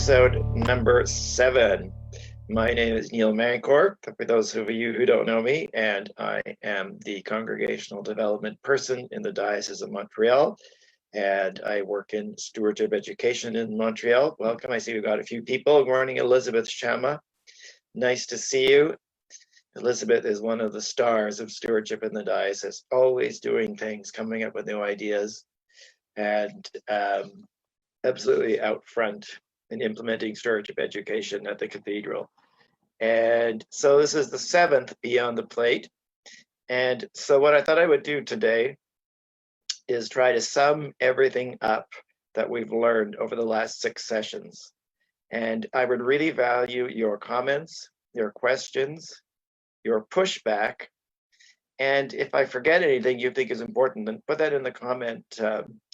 episode number 7. My name is Neil Mancor, for those of you who don't know me, and I am the Congregational Development Person in the Diocese of Montreal, and I work in Stewardship Education in Montreal. Welcome, I see we've got a few people. Good morning, Elizabeth Shama. Nice to see you. Elizabeth is one of the stars of Stewardship in the Diocese, always doing things, coming up with new ideas, and absolutely out front in implementing stewardship education at the cathedral. And so this is the 7th Beyond the Plate. And so what I thought I would do today is try to sum everything up that we've learned over the last 6 sessions. And I would really value your comments, your questions, your pushback. And if I forget anything you think is important, then put that in the comment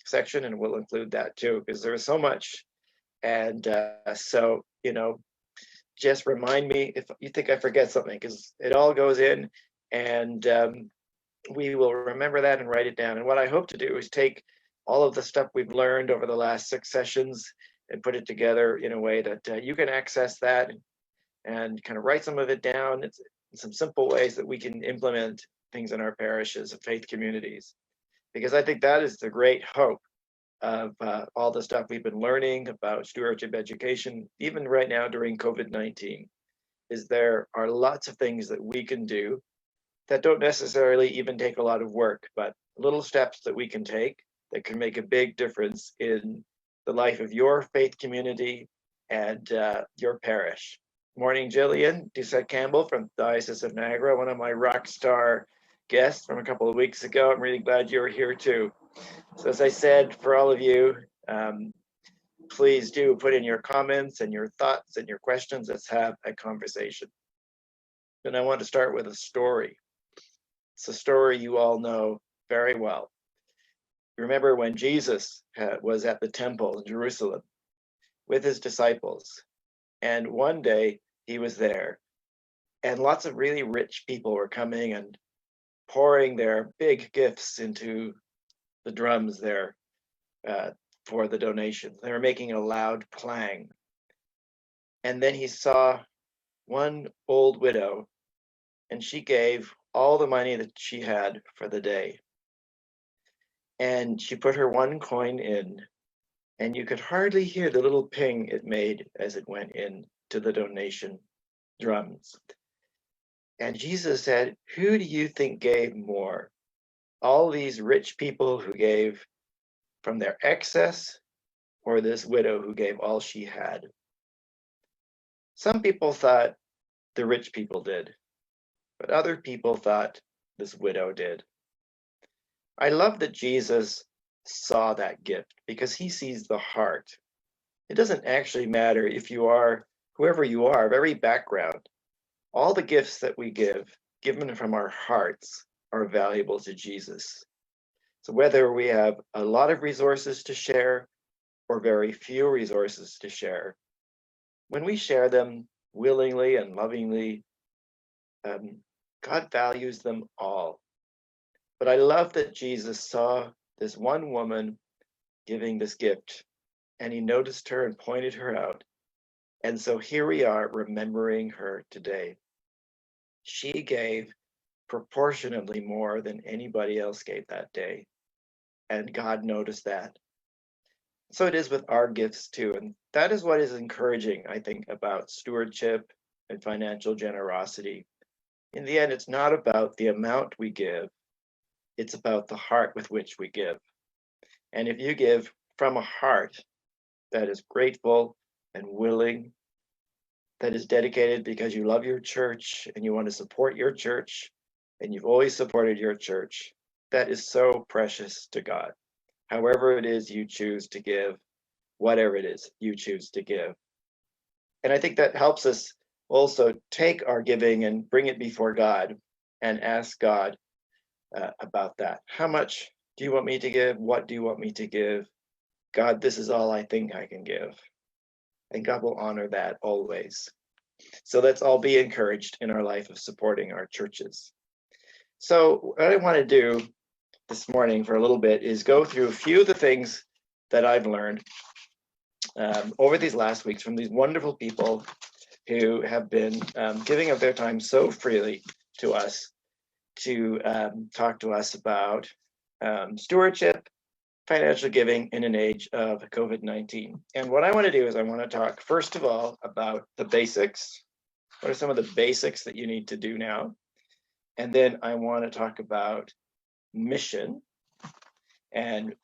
section and we'll include that too, because there's so much. And so, just remind me if you think I forget something, because it all goes in, and we will remember that and write it down. And what I hope to do is take all of the stuff we've learned over the last 6 sessions and put it together in a way that you can access that and kind of write some of it down. It's some simple ways that we can implement things in our parishes and faith communities, because I think that is the great hope of all the stuff we've been learning about stewardship education, even right now during COVID-19, is there are lots of things that we can do that don't necessarily even take a lot of work, but little steps that we can take that can make a big difference in the life of your faith community and your parish. Morning, Jillian Doucette Campbell from the Diocese of Niagara, one of my rock star guests from a couple of weeks ago. I'm really glad you're here too. So as I said, for all of you, please do put in your comments and your thoughts and your questions. Let's have a conversation. And I want to start with a story. It's a story you all know very well. Remember when Jesus was at the temple in Jerusalem with his disciples, and one day he was there, and lots of really rich people were coming and pouring their big gifts into the drums there for the donations. They were making a loud clang. And then he saw one old widow, and she gave all the money that she had for the day. And she put her one coin in, and you could hardly hear the little ping it made as it went in to the donation drums. And Jesus said, "Who do you think gave more? All these rich people who gave from their excess, or this widow who gave all she had?" Some people thought the rich people did, but other people thought this widow did. I love that Jesus saw that gift, because he sees the heart. It doesn't actually matter if you are whoever you are, very background. All the gifts that we give, given from our hearts, are valuable to Jesus. So whether we have a lot of resources to share or very few resources to share, when we share them willingly and lovingly, God values them all. But I love that Jesus saw this one woman giving this gift, and he noticed her and pointed her out. And so here we are remembering her today. She gave proportionately more than anybody else gave that day. And God noticed that. So it is with our gifts too. And that is what is encouraging, I think, about stewardship and financial generosity. In the end, it's not about the amount we give. It's about the heart with which we give. And if you give from a heart that is grateful and willing, that is dedicated because you love your church and you want to support your church, and you've always supported your church, that is so precious to God. However it is you choose to give, whatever it is you choose to give. And I think that helps us also take our giving and bring it before God and ask God about that. How much do you want me to give? What do you want me to give? God, this is all I think I can give. And God will honor that always. So let's all be encouraged in our life of supporting our churches. So what I want to do this morning for a little bit is go through a few of the things that I've learned over these last weeks from these wonderful people who have been giving of their time so freely to us to talk to us about stewardship, financial giving in an age of COVID-19. And what I want to do is I want to talk, first of all, about the basics. What are some of the basics that you need to do now? And then I want to talk about mission and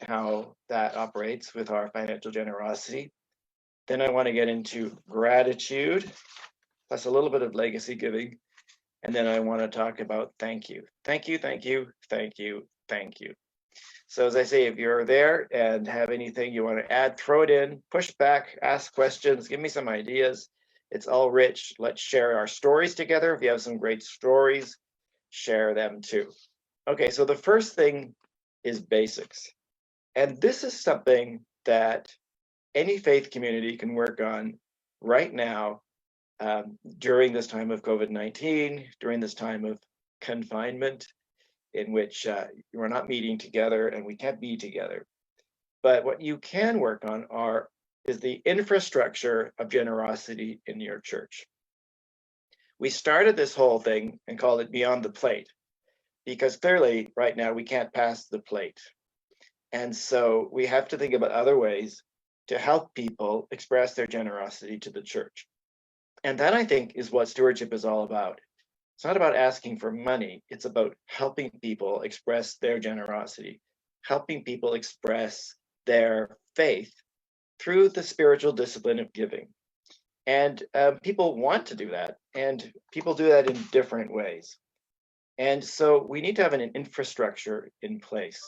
how that operates with our financial generosity. Then I want to get into gratitude, plus a little bit of legacy giving. And then I want to talk about thank you. Thank you, thank you, thank you, thank you. So as I say, if you're there and have anything you want to add, throw it in, push back, ask questions, give me some ideas. It's all rich. Let's share our stories together. If you have some great stories, share them too. Okay, so the first thing is basics. And this is something that any faith community can work on right now during this time of COVID-19, during this time of confinement, in which we're not meeting together and we can't be together. But what you can work on is the infrastructure of generosity in your church. We started this whole thing and called it Beyond the Plate, because clearly right now we can't pass the plate. And so we have to think about other ways to help people express their generosity to the church. And that, I think, is what stewardship is all about. It's not about asking for money. It's about helping people express their generosity, helping people express their faith through the spiritual discipline of giving. And people want to do that, and people do that in different ways. And so we need to have an infrastructure in place.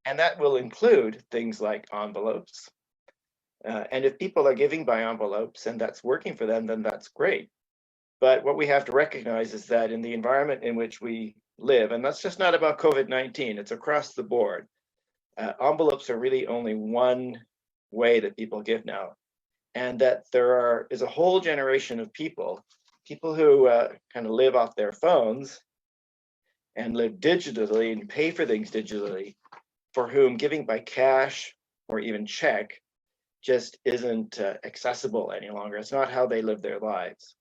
And that will include things like envelopes. And if people are giving by envelopes and that's working for them, then that's great. But what we have to recognize is that in the environment in which we live, and that's just not about COVID-19, it's across the board, envelopes are really only one way that people give now. And that there is a whole generation of people who kind of live off their phones and live digitally and pay for things digitally, for whom giving by cash or even check just isn't accessible any longer. It's not how they live their lives.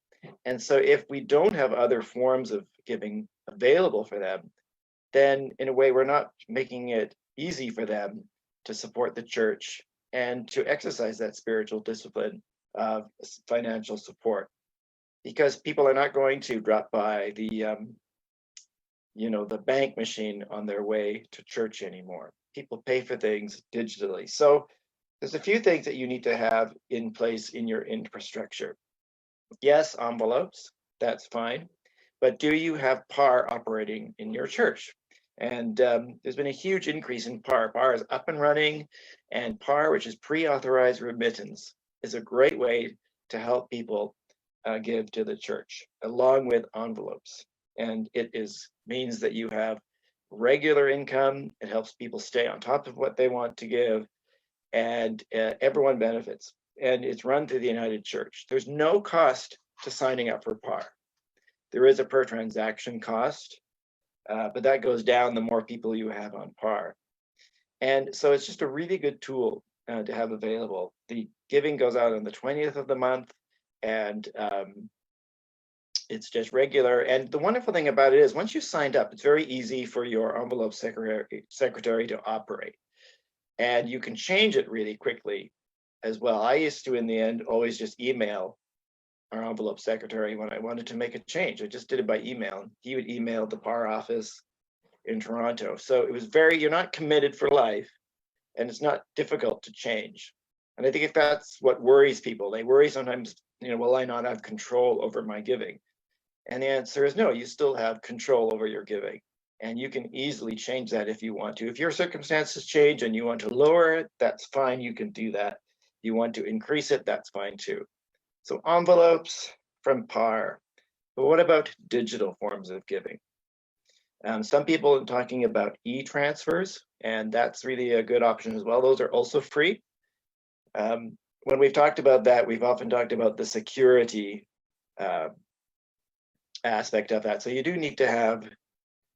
And so if we don't have other forms of giving available for them, then in a way we're not making it easy for them to support the church and to exercise that spiritual discipline of financial support. Because people are not going to drop by the bank machine on their way to church anymore. People pay for things digitally. So there's a few things that you need to have in place in your infrastructure. Yes, envelopes, that's fine. But do you have PAR operating in your church? And there's been a huge increase in PAR. PAR is up and running, and PAR, which is pre-authorized remittance, is a great way to help people give to the church, along with envelopes. And it means that you have regular income. It helps people stay on top of what they want to give, and everyone benefits. And it's run through the United Church. There's no cost to signing up for PAR. There is a per transaction cost, but that goes down the more people you have on PAR. And so it's just a really good tool to have available. The giving goes out on the 20th of the month, and it's just regular. And the wonderful thing about it is once you signed up, it's very easy for your envelope secretary to operate. And you can change it really quickly as well. I used to, in the end, always just email our envelope secretary when I wanted to make a change. I just did it by email. He would email the PAR office in Toronto. So it was you're not committed for life, and it's not difficult to change. And I think if that's what worries people, they worry sometimes, will I not have control over my giving? And the answer is no, you still have control over your giving. And you can easily change that if you want to. If your circumstances change and you want to lower it, that's fine, you can do that. You want to increase it, that's fine too. So envelopes from PAR. But what about digital forms of giving? Some people are talking about e-transfers, and that's really a good option as well. Those are also free. When we've talked about that, we've often talked about the security aspect of that. So you do need to have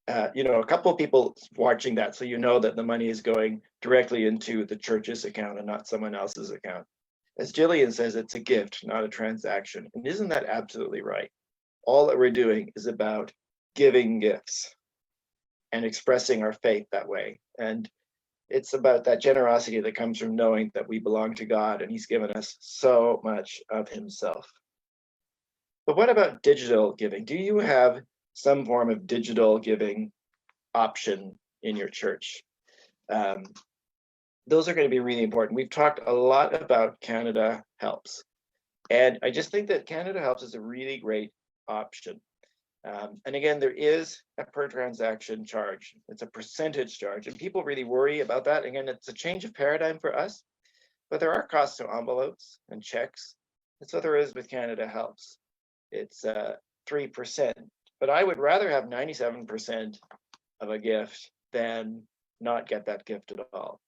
a couple of people watching that, so you know that the money is going directly into the church's account and not someone else's account. As Jillian says, it's a gift, not a transaction. And isn't that absolutely right? All that we're doing is about giving gifts and expressing our faith that way. And it's about that generosity that comes from knowing that we belong to God and He's given us so much of Himself. But what about digital giving? Do you have some form of digital giving option in your church? Those are going to be really important. We've talked a lot about Canada Helps. And I just think that Canada Helps is a really great option. And again, there is a per transaction charge. It's a percentage charge. And people really worry about that. Again, it's a change of paradigm for us. But there are costs to envelopes and checks. And so there is with Canada Helps. It's 3%. But I would rather have 97% of a gift than not get that gift at all.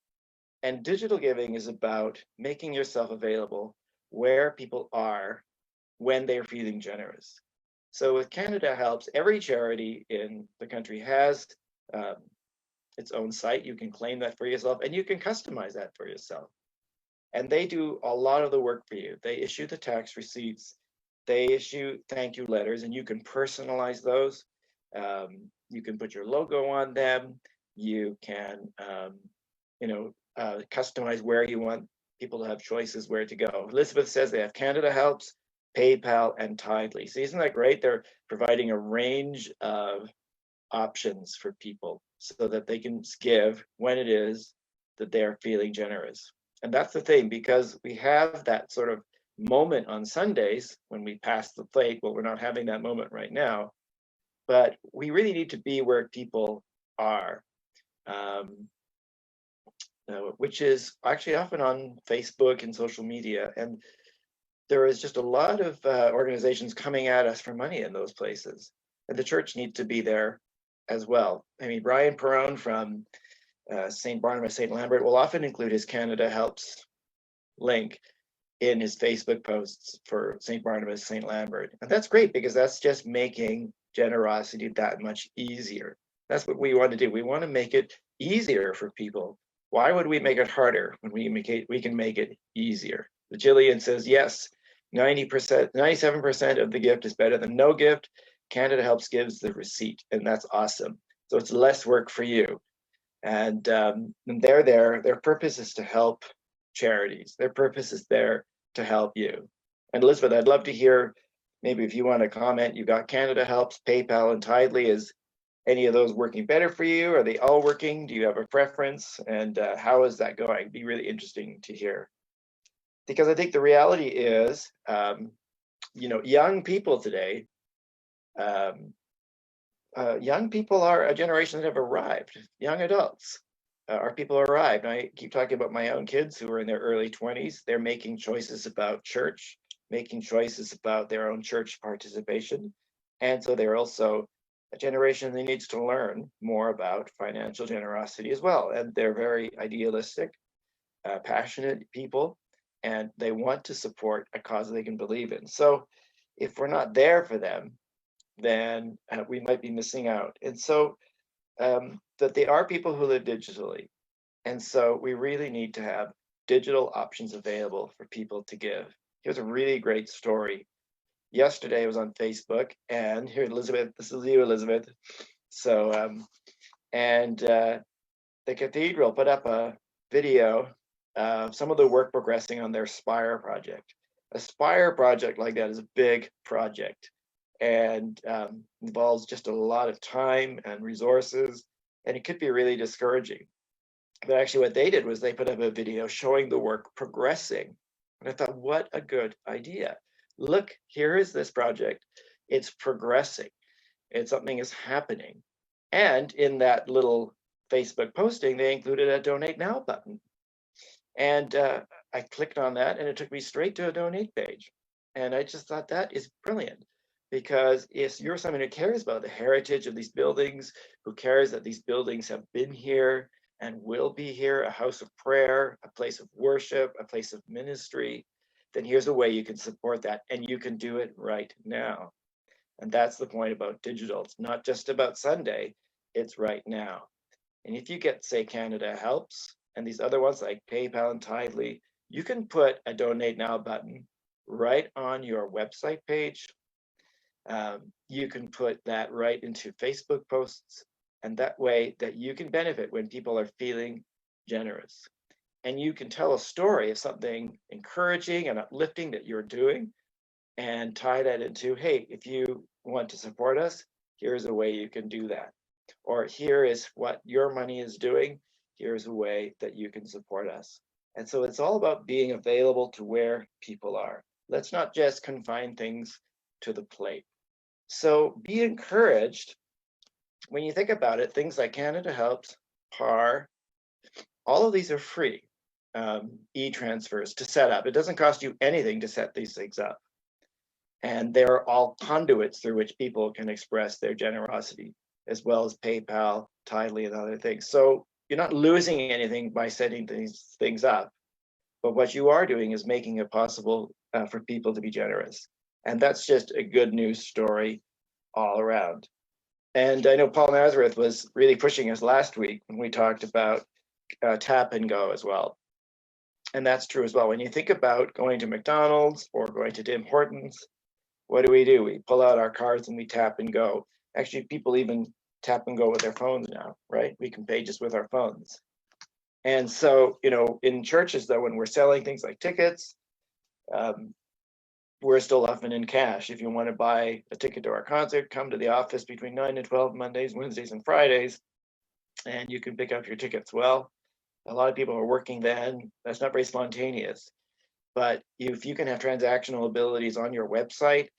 And digital giving is about making yourself available where people are when they're feeling generous. So with Canada Helps, every charity in the country has its own site. You can claim that for yourself and you can customize that for yourself. And they do a lot of the work for you. They issue the tax receipts, they issue thank you letters, and you can personalize those. You can put your logo on them. You can, customize where you want people to have choices where to go. Elizabeth says they have Canada Helps, PayPal, and Tidely. So isn't that great? They're providing a range of options for people so that they can give when it is that they're feeling generous. And that's the thing, because we have that sort of moment on Sundays when we pass the plate. Well, we're not having that moment right now, but we really need to be where people are. Which is actually often on Facebook and social media. And there is just a lot of organizations coming at us for money in those places. And the church needs to be there as well. I mean, Brian Perrone from St. Barnabas, St. Lambert will often include his Canada Helps link in his Facebook posts for St. Barnabas, St. Lambert. And that's great because that's just making generosity that much easier. That's what we want to do. We want to make it easier for people. Why would we make it harder when we can make it easier? Jillian says, yes, 90%, 97% of the gift is better than no gift. Canada Helps gives the receipt, and that's awesome. So it's less work for you. And they're there. Their purpose is to help charities. Their purpose is there to help you. And Elizabeth, I'd love to hear, maybe if you want to comment, you got Canada Helps, PayPal, and Tidely. Is any of those working better for you? Are they all working? Do you have a preference? And how is that going? It'd be really interesting to hear. Because I think the reality is, young people today, young people are a generation that have arrived. Young adults are people who arrived. I keep talking about my own kids who are in their early 20s. They're making choices about church, making choices about their own church participation. And so they're also a generation that needs to learn more about financial generosity as well. And they're very idealistic, passionate people, and they want to support a cause they can believe in. So if we're not there for them, then we might be missing out. And so that they are people who live digitally. And so we really need to have digital options available for people to give. Here's a really great story. Yesterday I was on Facebook, and here, Elizabeth, this is you, Elizabeth. So, the cathedral put up a video of some of the work progressing on their Spire project. A Spire project like that is a big project and involves just a lot of time and resources, and it could be really discouraging. But actually what they did was they put up a video showing the work progressing. And I thought, what a good idea. Look, here is this project. It's progressing. And something is happening. And in that little Facebook posting, they included a donate now button. And I clicked on that and it took me straight to a donate page. And I just thought that is brilliant, because if you're someone who cares about the heritage of these buildings, who cares that these buildings have been here and will be here, a house of prayer, a place of worship, a place of ministry, then here's a way you can support that, and you can do it right now. And that's the point about digital. It's not just about Sunday, it's right now. And if you get, say, Canada Helps, and these other ones like PayPal and Tidely, you can put a donate now button right on your website page. You can put that right into Facebook posts, and that way that you can benefit when people are feeling generous. And you can tell a story of something encouraging and uplifting that you're doing and tie that into, hey, if you want to support us, here's a way you can do that. Or here is what your money is doing. Here's a way that you can support us. And so it's all about being available to where people are. Let's not just confine things to the plate. So be encouraged when you think about it. Things like Canada Helps, PAR, all of these are free e-transfers to set up. It doesn't cost you anything to set these things up. And they're all conduits through which people can express their generosity, as well as PayPal, Tidely, and other things. So you're not losing anything by setting these things up. But what you are doing is making it possible for people to be generous. And that's just a good news story all around. And I know Paul Nazareth was really pushing us last week when we talked about tap and go as well. And that's true as well. When you think about going to McDonald's or going to Tim Hortons, what do? We pull out our cards and we tap and go. Actually, people even tap and go with their phones now, right? We can pay just with our phones. And so, in churches, though, when we're selling things like tickets, we're still often in cash. If you want to buy a ticket to our concert, come to the office between 9 and 12 Mondays, Wednesdays, and Fridays, and you can pick up your tickets. Well, a lot of people are working then. That's not very spontaneous. But if you can have transactional abilities on your website,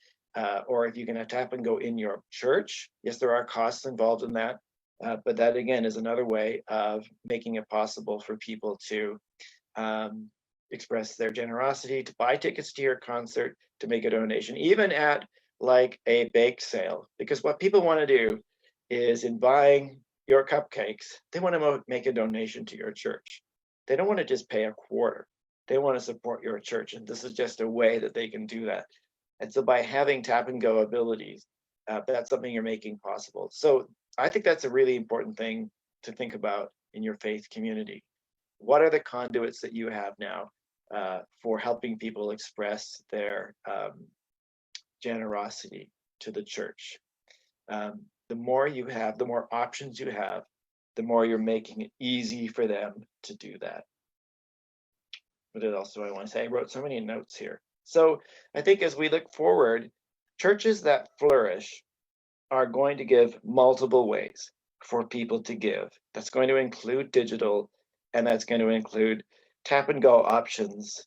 or if you can have tap and go in your church, yes, there are costs involved in that. But that, again, is another way of making it possible for people to express their generosity, to buy tickets to your concert, to make a donation, even at like a bake sale. Because what people want to do is, in buying your cupcakes, they want to make a donation to your church. They don't want to just pay a quarter. They want to support your church. And this is just a way that they can do that. And so by having tap and go abilities, that's something you're making possible. So I think that's a really important thing to think about in your faith community. What are the conduits that you have now for helping people express their generosity to the church? The more you have, the more options you have, the more you're making it easy for them to do that. What else do I want to say? I wrote so many notes here. So I think as we look forward, churches that flourish are going to give multiple ways for people to give. That's going to include digital, and that's going to include tap and go options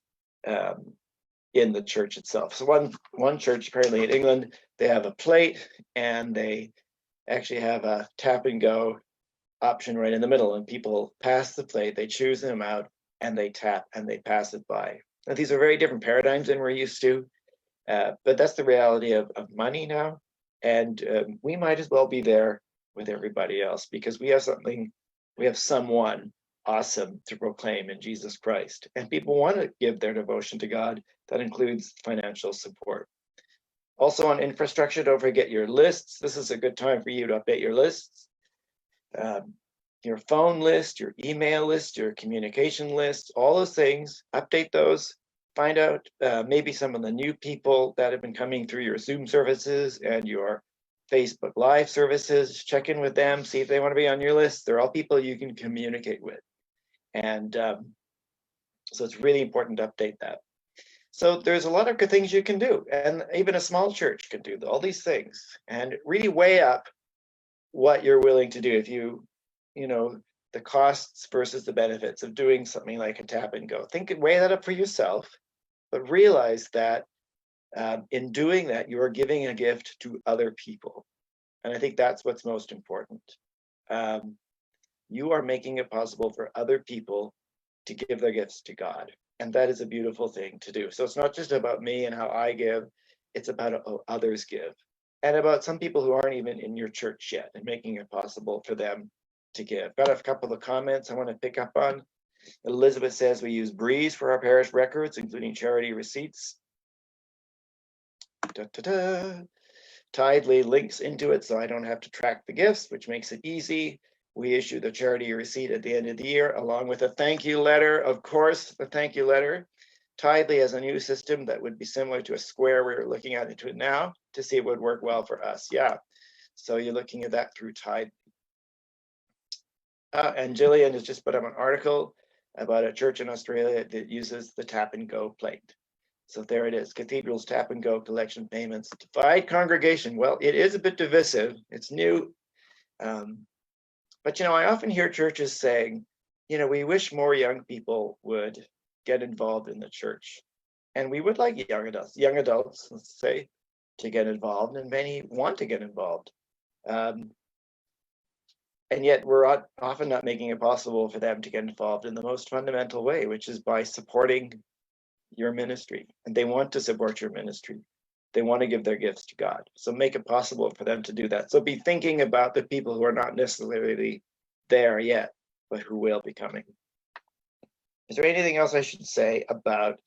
in the church itself. So one church apparently in England, they have a plate and they actually have a tap and go option right in the middle, and people pass the plate, they choose them out, and they tap and they pass it by. Now, these are very different paradigms than we're used to, but that's the reality of money now. And we might as well be there with everybody else, because we have someone awesome to proclaim in Jesus Christ. And people want to give their devotion to God. That includes financial support. Also on infrastructure, don't forget your lists. This is a good time for you to update your lists. Your phone list, your email list, your communication list, all those things, update those. Find out maybe some of the new people that have been coming through your Zoom services and your Facebook Live services. Check in with them, see if they want to be on your list. They're all people you can communicate with. And so it's really important to update that. So there's a lot of good things you can do. And even a small church can do all these things, and really weigh up what you're willing to do. If the costs versus the benefits of doing something like a tap and go. Weigh that up for yourself, but realize that in doing that, you are giving a gift to other people. And I think that's what's most important. You are making it possible for other people to give their gifts to God. And that is a beautiful thing to do. So it's not just about me and how I give, it's about how others give. And about some people who aren't even in your church yet, and making it possible for them to give. Got a couple of comments I want to pick up on. Elizabeth says we use Breeze for our parish records, including charity receipts. Tidely links into it, so I don't have to track the gifts, which makes it easy. We issue the charity receipt at the end of the year, along with a thank you letter. Of course, the thank you letter. Tidely has a new system that would be similar to a Square. We're looking at it now to see if it would work well for us. Yeah, so you're looking at that through Tidely. And Jillian has just put up an article about a church in Australia that uses the tap and go plate. So there it is, Cathedral's tap and go collection payments. Divide congregation. Well, it is a bit divisive. It's new. But, I often hear churches saying, we wish more young people would get involved in the church. And we would like young adults, let's say, to get involved, and many want to get involved. And yet we're often not making it possible for them to get involved in the most fundamental way, which is by supporting your ministry. And they want to support your ministry. They want to give their gifts to God. So make it possible for them to do that. So be thinking about the people who are not necessarily there yet, but who will be coming. Is there anything else I should say about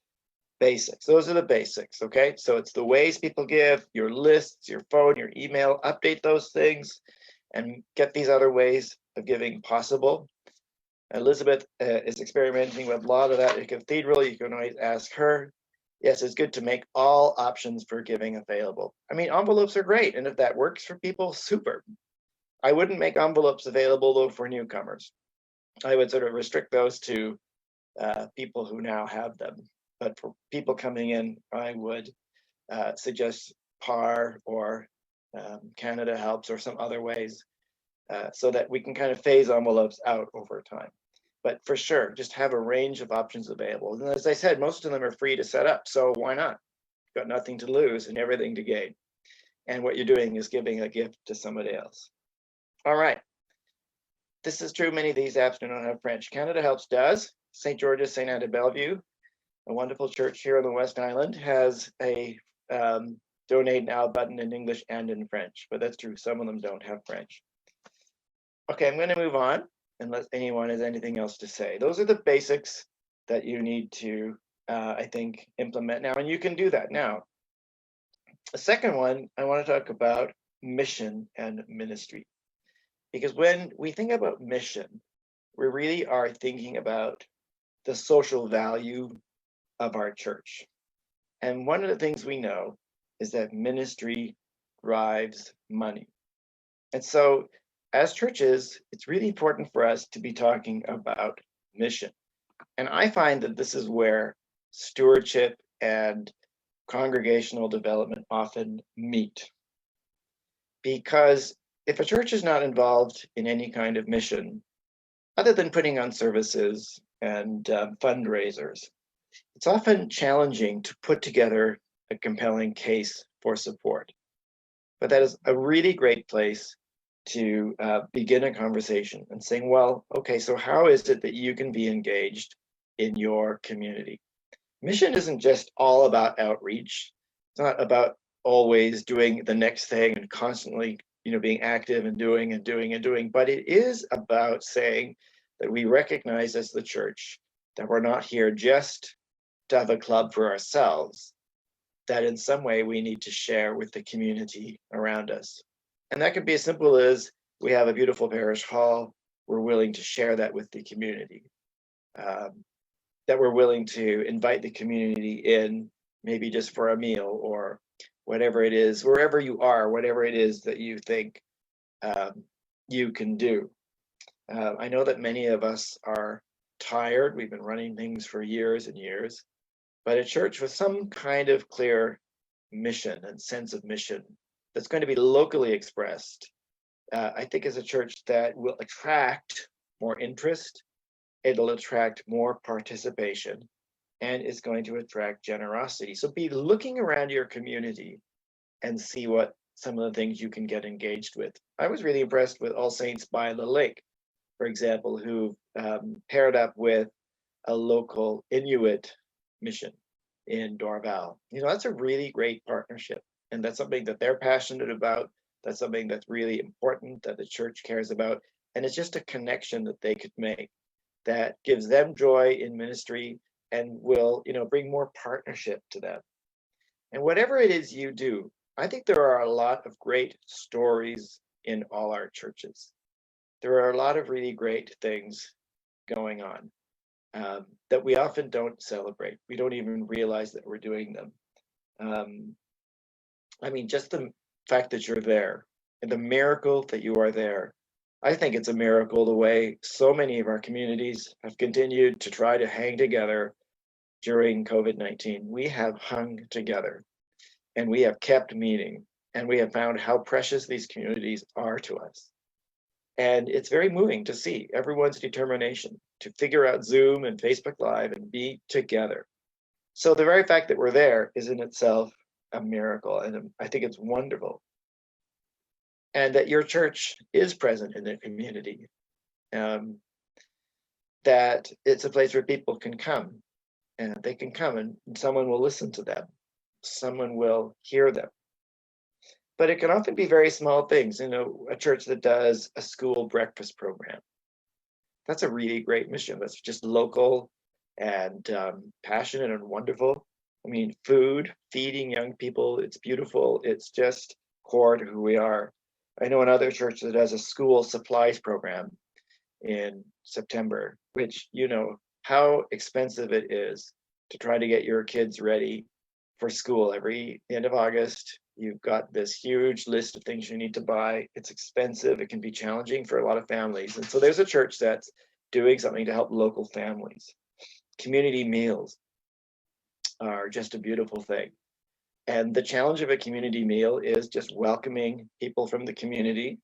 basics? Those are the basics, okay? So it's the ways people give, your lists, your phone, your email, update those things and get these other ways of giving possible. Elizabeth is experimenting with a lot of that at Cathedral. You can always ask her. Yes, it's good to make all options for giving available. I mean, envelopes are great. And if that works for people, super. I wouldn't make envelopes available, though, for newcomers. I would sort of restrict those to people who now have them. But for people coming in, I would suggest PAR or Canada Helps or some other ways so that we can kind of phase envelopes out over time. But for sure, just have a range of options available. And as I said, most of them are free to set up. So why not? You've got nothing to lose and everything to gain. And what you're doing is giving a gift to somebody else. All right. This is true. Many of these apps do not have French. Canada Helps does. St. George's, St. Anne de Bellevue, a wonderful church here on the West Island, has a donate now button in English and in French. But that's true. Some of them don't have French. Okay, I'm going to move on unless anyone has anything else to say. Those are the basics that you need to, I think, implement now, and you can do that now. The second one, I want to talk about mission and ministry. Because when we think about mission, we really are thinking about the social value of our church. And one of the things we know is that ministry drives money. And so as churches, it's really important for us to be talking about mission. And I find that this is where stewardship and congregational development often meet. Because if a church is not involved in any kind of mission, other than putting on services and fundraisers, it's often challenging to put together a compelling case for support. But that is a really great place to begin a conversation and saying, well, okay, so how is it that you can be engaged in your community? Mission isn't just all about outreach. It's not about always doing the next thing and constantly, being active and doing, but it is about saying that we recognize as the church that we're not here just to have a club for ourselves, that in some way we need to share with the community around us. And that could be as simple as we have a beautiful parish hall, we're willing to share that with the community, that we're willing to invite the community in, maybe just for a meal or whatever it is, wherever you are, whatever it is that you think you can do. I know that many of us are tired. We've been running things for years and years, but a church with some kind of clear mission and sense of mission that's going to be locally expressed, I think is a church that will attract more interest, it'll attract more participation, and is going to attract generosity. So be looking around your community and see what some of the things you can get engaged with. I was really impressed with All Saints by the Lake, for example, who paired up with a local Inuit mission in Dorval. That's a really great partnership. And that's something that they're passionate about. That's something that's really important that the church cares about. And it's just a connection that they could make that gives them joy in ministry and will, bring more partnership to them. And whatever it is you do, I think there are a lot of great stories in all our churches. There are a lot of really great things going on that we often don't celebrate. We don't even realize that we're doing them. Um, I mean, just the fact that you're there and the miracle that you are there. I think it's a miracle the way so many of our communities have continued to try to hang together during COVID-19. We have hung together and we have kept meeting and we have found how precious these communities are to us. And it's very moving to see everyone's determination to figure out Zoom and Facebook Live and be together. So the very fact that we're there is in itself a miracle. And I think it's wonderful. And that your church is present in the community, that it's a place where people can come and they can come and someone will listen to them. Someone will hear them. But it can often be very small things, a church that does a school breakfast program. That's a really great mission. That's just local and passionate and wonderful. I mean, food, feeding young people, it's beautiful. It's just core to who we are. I know another church that has a school supplies program in September, which, how expensive it is to try to get your kids ready for school. Every end of August, you've got this huge list of things you need to buy. It's expensive. It can be challenging for a lot of families. And so there's a church that's doing something to help local families. Community meals are just a beautiful thing. And the challenge of a community meal is just welcoming people from the community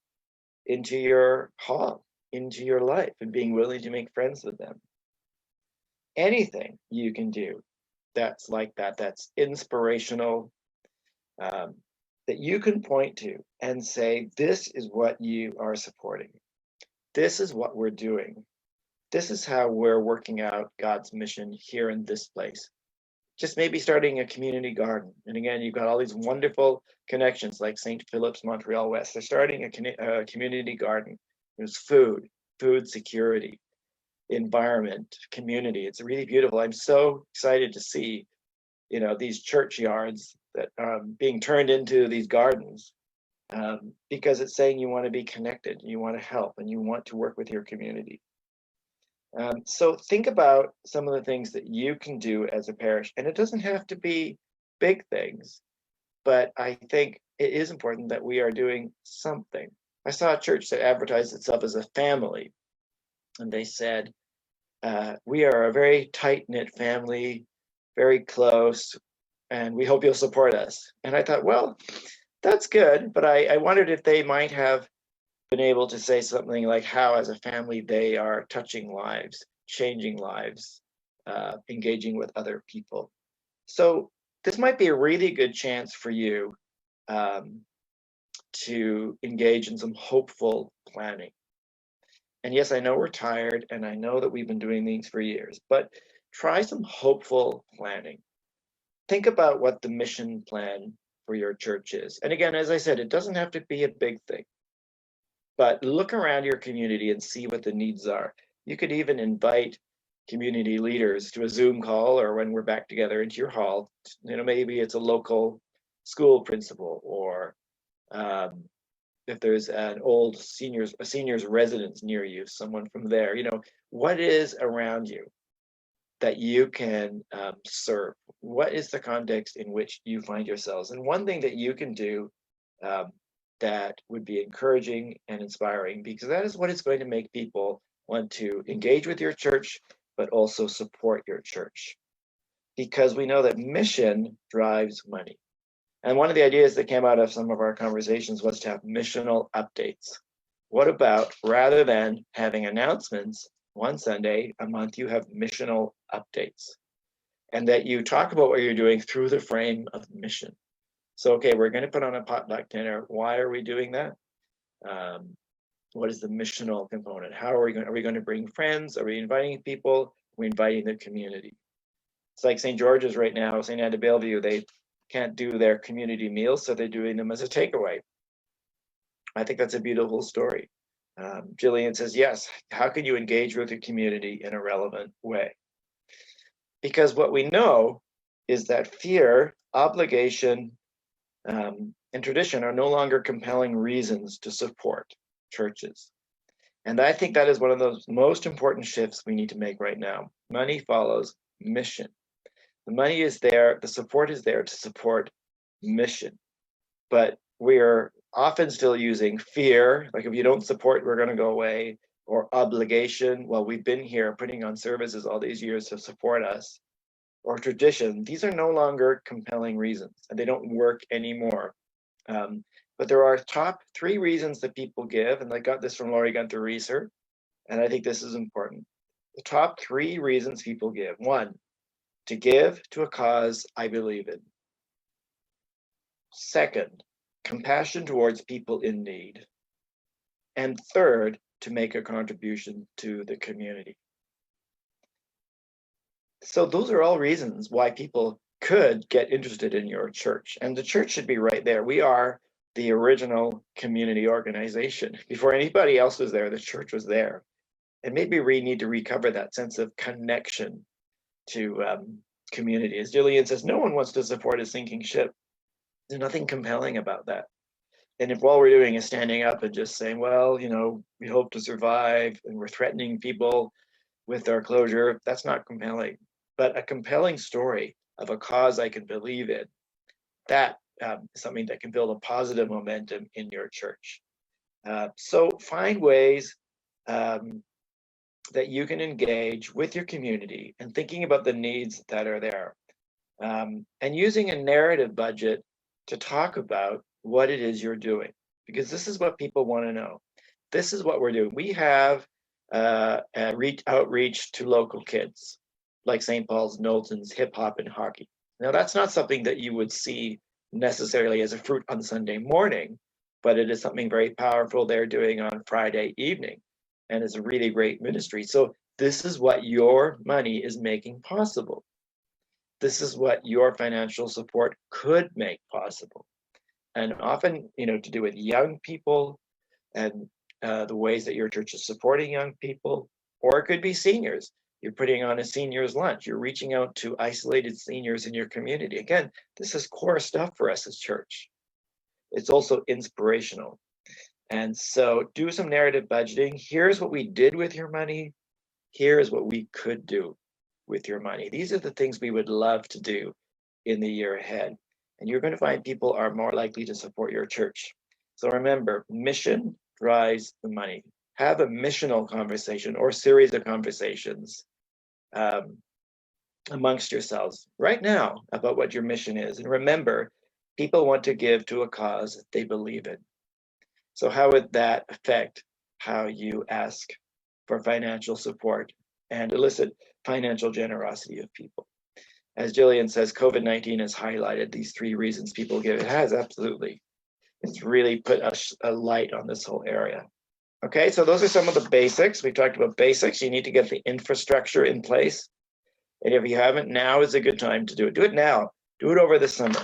into your hall, into your life, and being willing to make friends with them. Anything you can do that's like that, that's inspirational, that you can point to and say, this is what you are supporting. This is what we're doing. This is how we're working out God's mission here in this place. Just maybe starting a community garden. And again, you've got all these wonderful connections like St. Philip's, Montreal West. They're starting a community garden. There's food security, environment, community. It's really beautiful. I'm so excited to see, these churchyards that are being turned into these gardens, because it's saying you want to be connected, you want to help, and you want to work with your community. So think about some of the things that you can do as a parish, and it doesn't have to be big things, but I think it is important that we are doing something. I saw a church that advertised itself as a family, and they said, we are a very tight-knit family, very close, and we hope you'll support us. And I thought, well, that's good, but I wondered if they might have been able to say something like how, as a family, they are touching lives, changing lives, engaging with other people. So this might be a really good chance for you to engage in some hopeful planning. And yes, I know we're tired, and I know that we've been doing these for years, but try some hopeful planning. Think about what the mission plan for your church is. And again, as I said, it doesn't have to be a big thing, but look around your community and see what the needs are. You could even invite community leaders to a Zoom call, or when we're back together, into your hall. Maybe it's a local school principal, or if there's an old seniors residence near you, someone from there. What is around you that you can serve? What is the context in which you find yourselves? And one thing that you can do that would be encouraging and inspiring, because that is what is going to make people want to engage with your church, but also support your church. Because we know that mission drives money. And one of the ideas that came out of some of our conversations was to have missional updates. What about, rather than having announcements one Sunday a month, you have missional updates, and that you talk about what you're doing through the frame of mission. So, okay, we're going to put on a potluck dinner. Why are we doing that? What is the missional component? How are we going to bring friends? Are we inviting people? Are we inviting the community? It's like St. George's right now, St. Anne de Bellevue, they can't do their community meals, so they're doing them as a takeaway. I think that's a beautiful story. Jillian says, yes, how can you engage with your community in a relevant way? Because what we know is that fear, obligation, and tradition are no longer compelling reasons to support churches. And I think that is one of those most important shifts we need to make right now. Money follows mission. The money is there, the support is there to support mission. But we are often still using fear, like if you don't support, we're going to go away, or obligation. Well, we've been here putting on services all these years to support us, or tradition. These are no longer compelling reasons, and they don't work anymore. But there are top 3 reasons that people give, and I got this from Laurie Gunther research, and I think this is important. The top 3 reasons people give: 1, to give to a cause I believe in. 2nd, compassion towards people in need. And 3rd, to make a contribution to the community. So those are all reasons why people could get interested in your church. And the church should be right there. We are the original community organization. Before anybody else was there, the church was there. And maybe we need to recover that sense of connection to community. As Jillian says, no one wants to support a sinking ship. There's nothing compelling about that. And if all we're doing is standing up and just saying, well, we hope to survive, and we're threatening people with our closure, that's not compelling. But a compelling story of a cause I can believe in, that is something that can build a positive momentum in your church. So find ways that you can engage with your community and thinking about the needs that are there, and using a narrative budget to talk about what it is you're doing, because this is what people want to know. This is what we're doing. We have outreach to local kids, like St. Paul's, Knowlton's, hip hop and hockey. Now, that's not something that you would see necessarily as a fruit on Sunday morning, but it is something very powerful they're doing on Friday evening, and it's a really great ministry. So this is what your money is making possible. This is what your financial support could make possible. And often, to do with young people and the ways that your church is supporting young people, or it could be seniors. You're putting on a seniors lunch. You're reaching out to isolated seniors in your community. Again, this is core stuff for us as church. It's also inspirational. And so do some narrative budgeting. Here's what we did with your money. Here's what we could do with your money. These are the things we would love to do in the year ahead. And you're going to find people are more likely to support your church. So remember, mission drives the money. Have a missional conversation or series of conversations amongst yourselves right now about what your mission is. And remember, people want to give to a cause they believe in. So how would that affect how you ask for financial support and elicit financial generosity of people? As Jillian says, COVID-19 has highlighted these 3 reasons people give. It has, absolutely. It's really put a light on this whole area. Okay, so those are some of the basics. We talked about basics. You need to get the infrastructure in place. And if you haven't, now is a good time to do it. Do it now. Do it over the summer.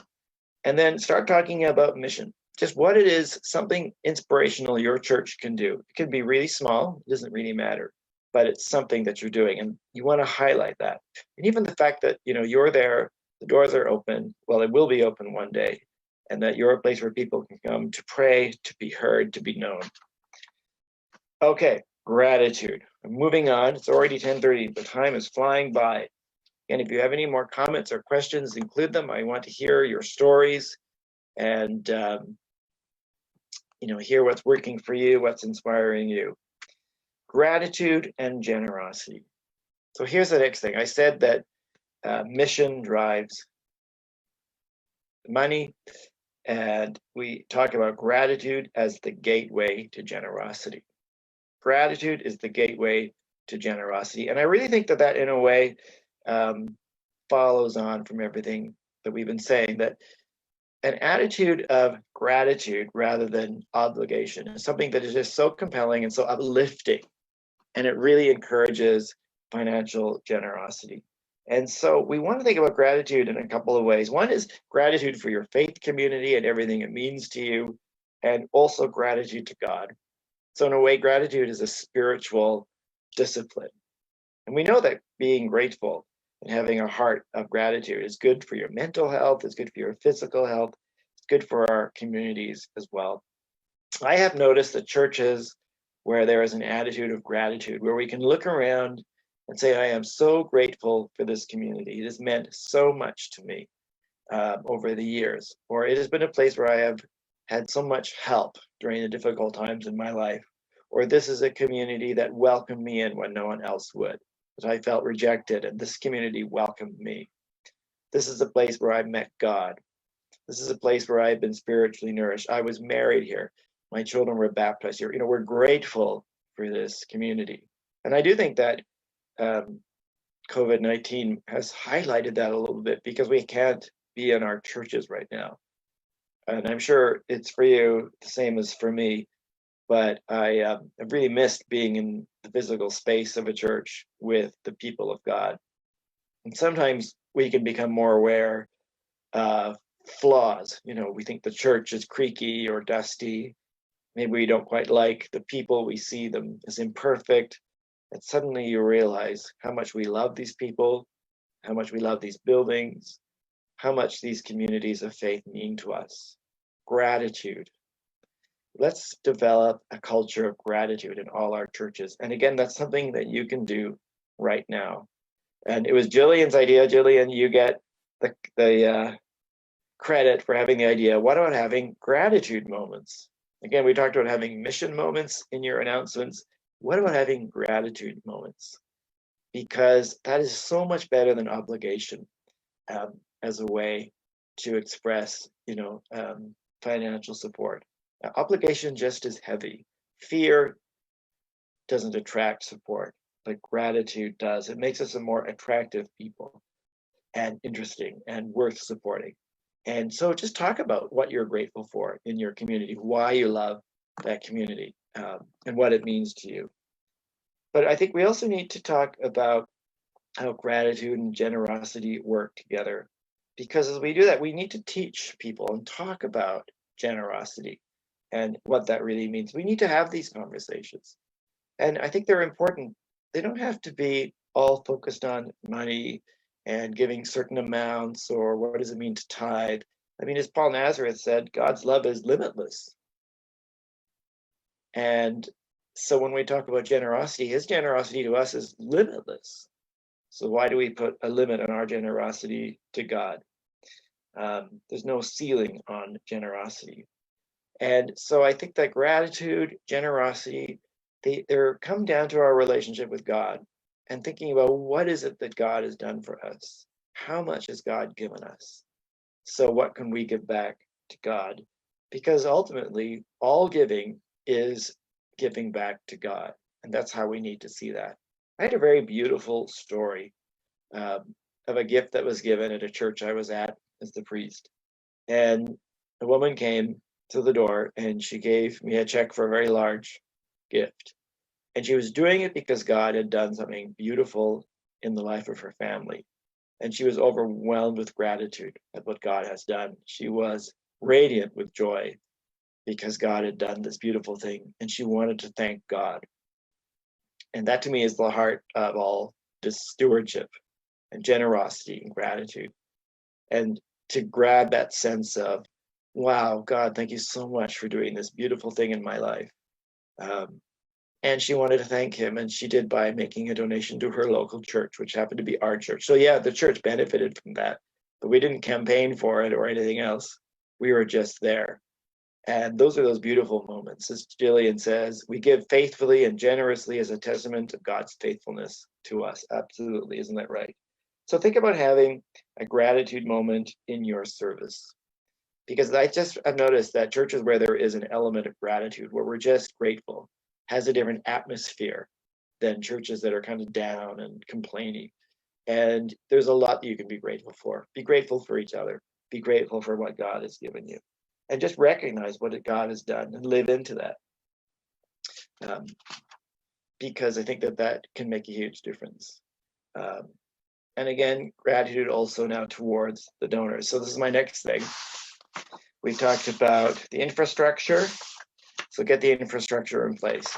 And then start talking about mission. Just what it is, something inspirational your church can do. It can be really small. It doesn't really matter. But it's something that you're doing, and you want to highlight that. And even the fact that you're there, the doors are open. Well, it will be open one day, and that you're a place where people can come to pray, to be heard, to be known. Okay, gratitude. Moving on. It's already 10:30. The time is flying by. And if you have any more comments or questions, include them. I want to hear your stories and hear what's working for you, what's inspiring you. Gratitude and generosity. So here's the next thing. I said that mission drives money, and we talk about gratitude as the gateway to generosity. Gratitude is the gateway to generosity. And I really think that in a way follows on from everything that we've been saying, that an attitude of gratitude rather than obligation is something that is just so compelling and so uplifting. And it really encourages financial generosity. And so we want to think about gratitude in a couple of ways. One is gratitude for your faith community and everything it means to you, and also gratitude to God. So in a way, gratitude is a spiritual discipline. And we know that being grateful and having a heart of gratitude is good for your mental health, it's good for your physical health, it's good for our communities as well. I have noticed that churches where there is an attitude of gratitude, where we can look around and say, I am so grateful for this community. It has meant so much to me over the years, or it has been a place where I have had so much help during the difficult times in my life, or this is a community that welcomed me in when no one else would, that I felt rejected and this community welcomed me. This is a place where I met God. This is a place where I've been spiritually nourished. I was married here. My children were baptized here. We're grateful for this community. And I do think that COVID-19 has highlighted that a little bit, because we can't be in our churches right now. And I'm sure it's for you the same as for me, but I've really missed being in the physical space of a church with the people of God. And sometimes we can become more aware of flaws. We think the church is creaky or dusty. Maybe we don't quite like the people. We see them as imperfect. And suddenly you realize how much we love these people, how much we love these buildings, how much these communities of faith mean to us. Gratitude. Let's develop a culture of gratitude in all our churches. And again, that's something that you can do right now. And it was Jillian's idea. Jillian, you get the credit for having the idea. What about having gratitude moments? Again, we talked about having mission moments in your announcements. What about having gratitude moments? Because that is so much better than obligation as a way to express, financial support. Obligation just is heavy. Fear doesn't attract support, but gratitude does. It makes us a more attractive people and interesting and worth supporting. And so just talk about what you're grateful for in your community, why you love that community, and what it means to you. But I think we also need to talk about how gratitude and generosity work together. Because as we do that, we need to teach people and talk about generosity and what that really means. We need to have these conversations. And I think they're important. They don't have to be all focused on money and giving certain amounts, or what does it mean to tithe. I mean, as Paul Nazareth said, God's love is limitless. And so when we talk about generosity, his generosity to us is limitless. So why do we put a limit on our generosity to God? There's no ceiling on generosity. And so I think that gratitude, generosity, they're come down to our relationship with God and thinking about what is it that God has done for us? How much has God given us? So what can we give back to God? Because ultimately, all giving is giving back to God. And that's how we need to see that. I had a very beautiful story of a gift that was given at a church I was at as the priest. And a woman came to the door and she gave me a check for a very large gift. And she was doing it because God had done something beautiful in the life of her family. And she was overwhelmed with gratitude at what God has done. She was radiant with joy because God had done this beautiful thing, and she wanted to thank God. And that to me is the heart of all this stewardship and generosity and gratitude. And to grab that sense of, wow, God, thank you so much for doing this beautiful thing in my life. And she wanted to thank him, and she did by making a donation to her local church, which happened to be our church. So yeah, the church benefited from that, but we didn't campaign for it or anything else. We were just there. And those are those beautiful moments. As Jillian says, we give faithfully and generously as a testament of God's faithfulness to us. Absolutely, isn't that right? So think about having a gratitude moment in your service. Because I've noticed that churches where there is an element of gratitude, where we're just grateful, has a different atmosphere than churches that are kind of down and complaining. And there's a lot that you can be grateful for. Be grateful for each other. Be grateful for what God has given you. And just recognize what God has done and live into that. Because I think that can make a huge difference. And again, gratitude also now towards the donors. So this is my next thing. We talked about the infrastructure. So get the infrastructure in place.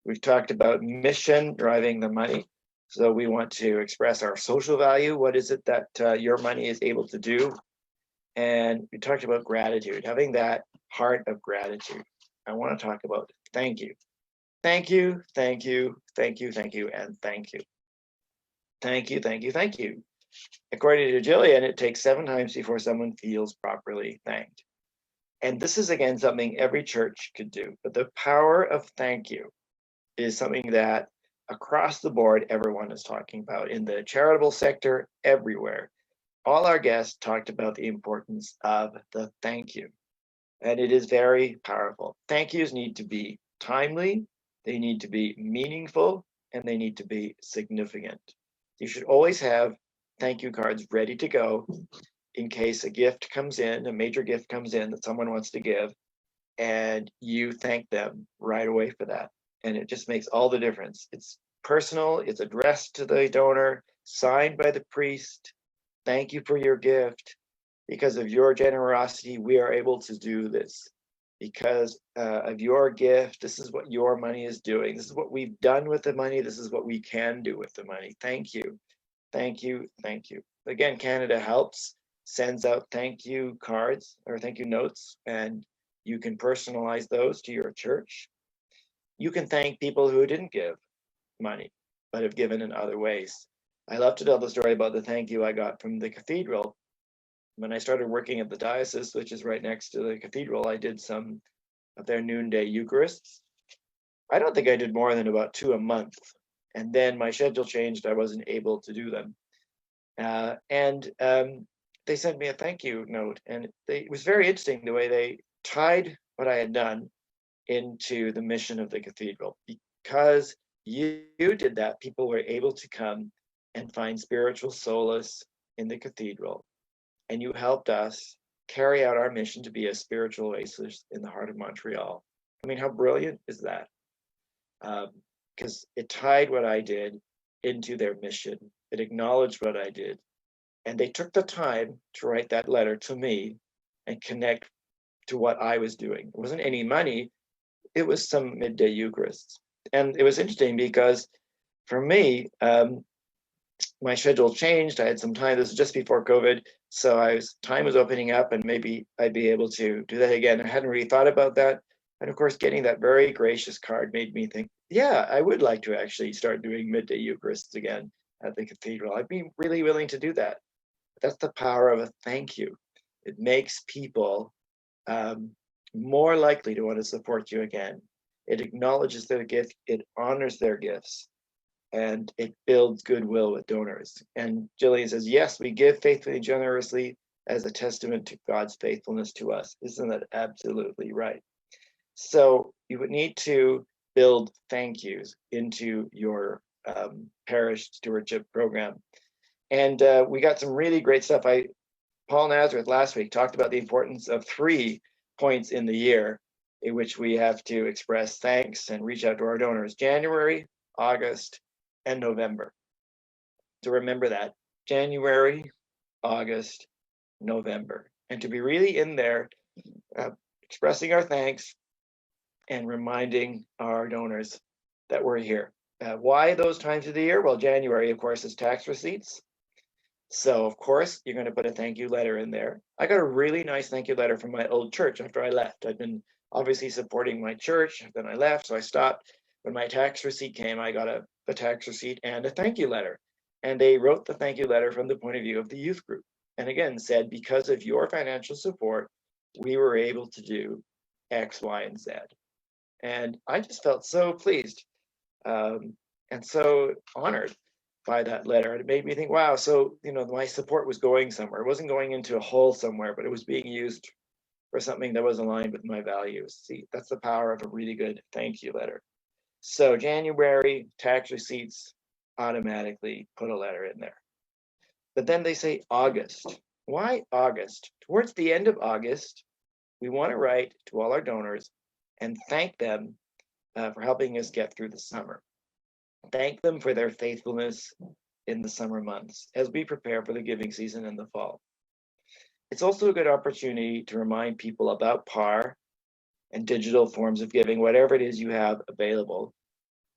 We've talked about mission driving the money. So we want to express our social value. What is it that your money is able to do? And we talked about gratitude, having that heart of gratitude. I want to talk about thank you. Thank you, thank you, thank you, thank you, and thank you. Thank you, thank you, thank you. According to Jillian, it takes 7 times before someone feels properly thanked. And this is, again, something every church could do. But the power of thank you is something that across the board, everyone is talking about in the charitable sector, everywhere. All our guests talked about the importance of the thank you. And it is very powerful. Thank yous need to be timely, they need to be meaningful, and they need to be significant. You should always have thank you cards ready to go in case a gift comes in, a major gift comes in that someone wants to give, and you thank them right away for that. And it just makes all the difference. It's personal, it's addressed to the donor, signed by the priest. Thank you for your gift. Because of your generosity, we are able to do this. Because of your gift, this is what your money is doing. This is what we've done with the money. This is what we can do with the money. Thank you. Thank you. Thank you. Again, Canada Helps sends out thank you cards or thank you notes, and you can personalize those to your church. You can thank people who didn't give money, but have given in other ways. I love to tell the story about the thank you I got from the cathedral. When I started working at the diocese, which is right next to the cathedral, I did some of their noonday Eucharists. I don't think I did more than about 2 a month. And then my schedule changed. I wasn't able to do them. They sent me a thank you note. And it was very interesting the way they tied what I had done into the mission of the cathedral. Because you did that, people were able to come and find spiritual solace in the cathedral. And you helped us carry out our mission to be a spiritual oasis in the heart of Montreal. I mean, how brilliant is that? Because it tied what I did into their mission. It acknowledged what I did. And they took the time to write that letter to me and connect to what I was doing. It wasn't any money. It was some midday Eucharists. And it was interesting because for me, my schedule changed. I had some time. This was just before COVID. So time was opening up and maybe I'd be able to do that again. I hadn't really thought about that. And of course, getting that very gracious card made me think, yeah, I would like to actually start doing midday Eucharists again at the cathedral. I'd be really willing to do that. That's the power of a thank you. It makes people more likely to want to support you again. It acknowledges their gift. It honors their gifts. And it builds goodwill with donors. And Jillian says, yes, we give faithfully and generously as a testament to God's faithfulness to us. Isn't that absolutely right? So you would need to build thank yous into your parish stewardship program. And we got some really great stuff. Paul Nazareth last week talked about the importance of 3 points in the year in which we have to express thanks and reach out to our donors: January, August, and November. To remember that, January, August, November, and to be really in there, expressing our thanks and reminding our donors that we're here. Why those times of the year? Well, January, of course, is tax receipts. So, of course, you're going to put a thank you letter in there. I got a really nice thank you letter from my old church after I left. I'd been obviously supporting my church, then I left, so I stopped. When my tax receipt came, I got a tax receipt and a thank you letter. And they wrote the thank you letter from the point of view of the youth group. And again, said, because of your financial support, we were able to do X, Y, and Z. And I just felt so pleased and so honored by that letter. And it made me think, wow, so, my support was going somewhere. It wasn't going into a hole somewhere, but it was being used for something that was aligned with my values. See, that's the power of a really good thank you letter. So January, tax receipts, automatically put a letter in there. But then they say August. Why August? Towards the end of August, we want to write to all our donors and thank them for helping us get through the summer. Thank them for their faithfulness in the summer months as we prepare for the giving season in the fall. It's also a good opportunity to remind people about PAR and digital forms of giving, whatever it is you have available.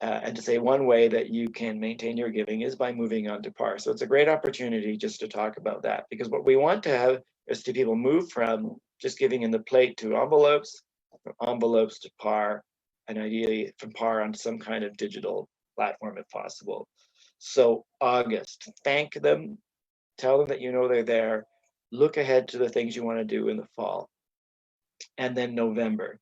And to say one way that you can maintain your giving is by moving on to PAR. So it's a great opportunity just to talk about that, because what we want to have is to people move from just giving in the plate to envelopes, from envelopes to PAR, and ideally from par on some kind of digital platform if possible. So August, thank them, tell them that you know they're there, look ahead to the things you want to do in the fall. And then November.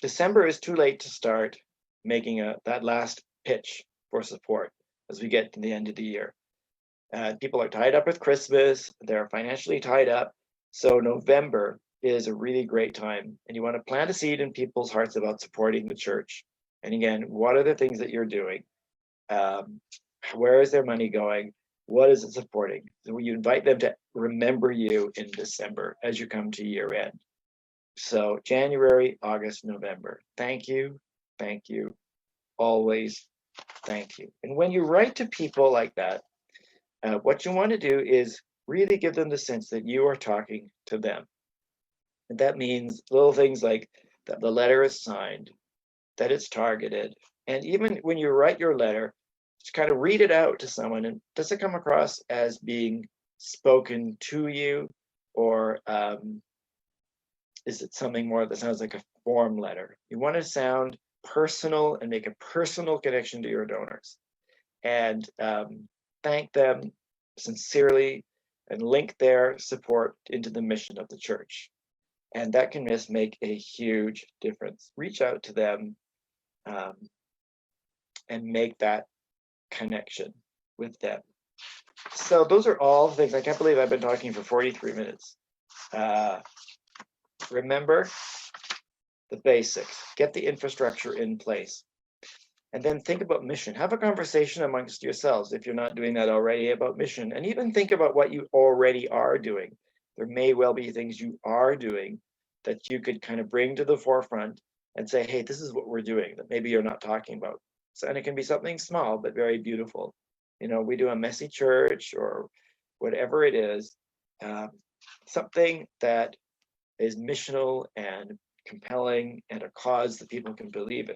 December is too late to start making that last pitch for support as we get to the end of the year. People are tied up with Christmas, they're financially tied up. So November is a really great time, and you want to plant a seed in people's hearts about supporting the church. And again, what are the things that you're doing? Where is their money going? What is it supporting? So you invite them to remember you in December as you come to year end. So January, August, November. Thank you, always thank you. And when you write to people like that, what you want to do is really give them the sense that you are talking to them. And that means little things like that the letter is signed, that it's targeted. And even when you write your letter, just kind of read it out to someone. And does it come across as being spoken to you, or is it something more that sounds like a form letter? You want to sound personal and make a personal connection to your donors, and thank them sincerely and link their support into the mission of the church. And that can just make a huge difference. Reach out to them and make that connection with them. So those are all things. I can't believe I've been talking for 43 minutes. Remember the basics. Get the infrastructure in place. And then think about mission. Have a conversation amongst yourselves, if you're not doing that already, about mission. And even think about what you already are doing. There may well be things you are doing that you could kind of bring to the forefront and say, hey, this is what we're doing that maybe you're not talking about. So, and it can be something small, but very beautiful. You know, we do a messy church or whatever it is, something that is missional and compelling and a cause that people can believe in.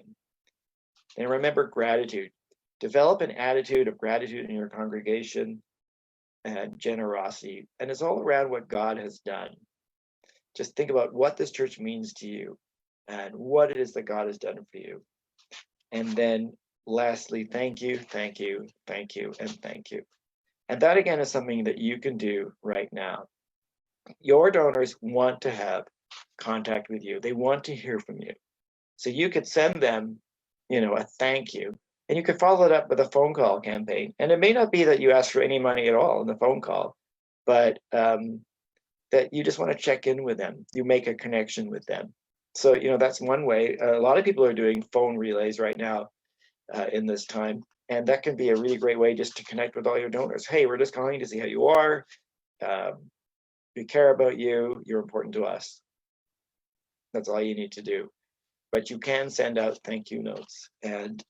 And remember gratitude. Develop an attitude of gratitude in your congregation and generosity. And it's all around what God has done. Just think about what this church means to you and what it is that God has done for you. And then lastly, thank you, and thank you. And that again is something that you can do right now. Your donors want to have contact with you. They want to hear from you. So you could send them, a thank you, and you could follow it up with a phone call campaign. And it may not be that you ask for any money at all in the phone call, but that you just want to check in with them. You make a connection with them. So, that's one way. A lot of people are doing phone relays right now in this time. And that can be a really great way just to connect with all your donors. Hey, we're just calling to see how you are. We care about you. You're important to us. That's all you need to do. But you can send out thank you notes and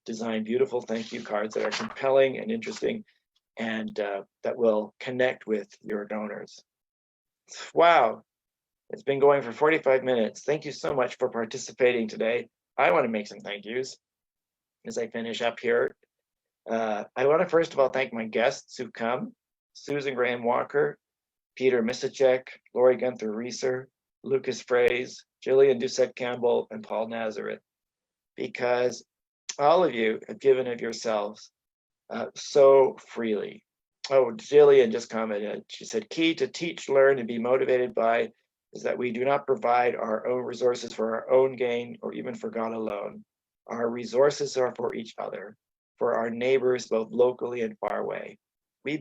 design beautiful thank you cards that are compelling and interesting and that will connect with your donors. Wow, it's been going for 45 minutes. Thank you so much for participating today. I want to make some thank yous as I finish up here. I want to first of all thank my guests who've come: Susan Graham Walker, Peter Misicek, Lori Gunther Reeser, Lucas Fraze, Jillian Doucette Campbell, and Paul Nazareth, because all of you have given of yourselves so freely. Oh, Jillian just commented. She said, key to teach, learn, and be motivated by is that we do not provide our own resources for our own gain or even for God alone. Our resources are for each other, for our neighbors, both locally and far away. We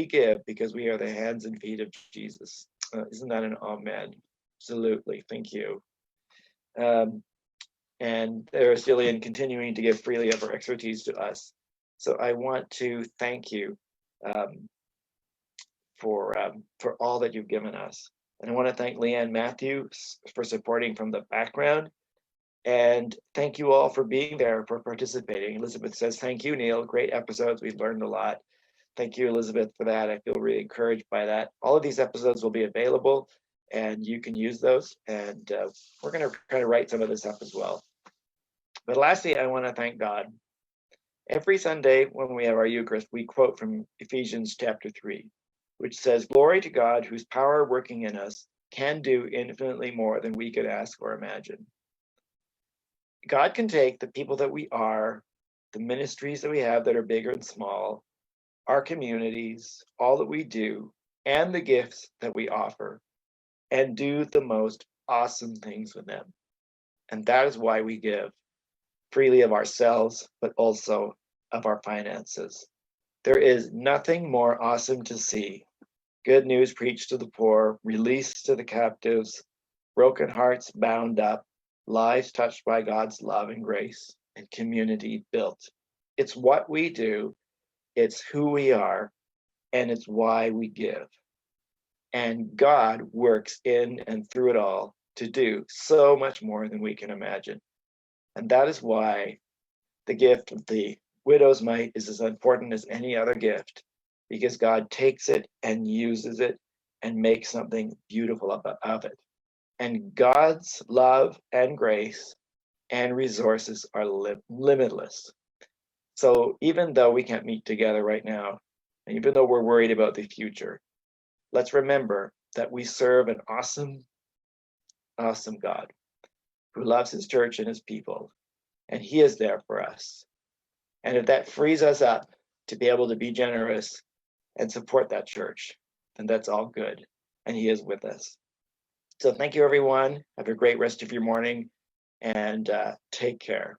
give because we are the hands and feet of Jesus. Isn't that an amen? Absolutely. Thank you. And there's Jillian continuing to give freely of her expertise to us. So I want to thank you for all that you've given us. And I want to thank Leanne Matthews for supporting from the background. And thank you all for being there, for participating. Elizabeth says, thank you, Neil. Great episodes. We've learned a lot. Thank you, Elizabeth, for that. I feel really encouraged by that. All of these episodes will be available and you can use those. And we're going to kind of write some of this up as well. But lastly, I want to thank God. Every Sunday when we have our Eucharist, we quote from Ephesians chapter 3, which says, glory to God, whose power working in us can do infinitely more than we could ask or imagine. God can take the people that we are, the ministries that we have that are bigger and small, our communities, all that we do, and the gifts that we offer, and do the most awesome things with them. And that is why we give freely of ourselves, but also of our finances. There is nothing more awesome to see. Good news preached to the poor, release to the captives, broken hearts bound up, lives touched by God's love and grace, and community built. It's what we do, it's who we are, and it's why we give. And God works in and through it all to do so much more than we can imagine. And that is why the gift of the widow's mite is as important as any other gift, because God takes it and uses it and makes something beautiful of it. And God's love and grace and resources are limitless. So even though we can't meet together right now, and even though we're worried about the future, let's remember that we serve an awesome, awesome God who loves his church and his people, and he is there for us. And if that frees us up to be able to be generous and support that church, then that's all good. And he is with us. So thank you, everyone. Have a great rest of your morning, and take care.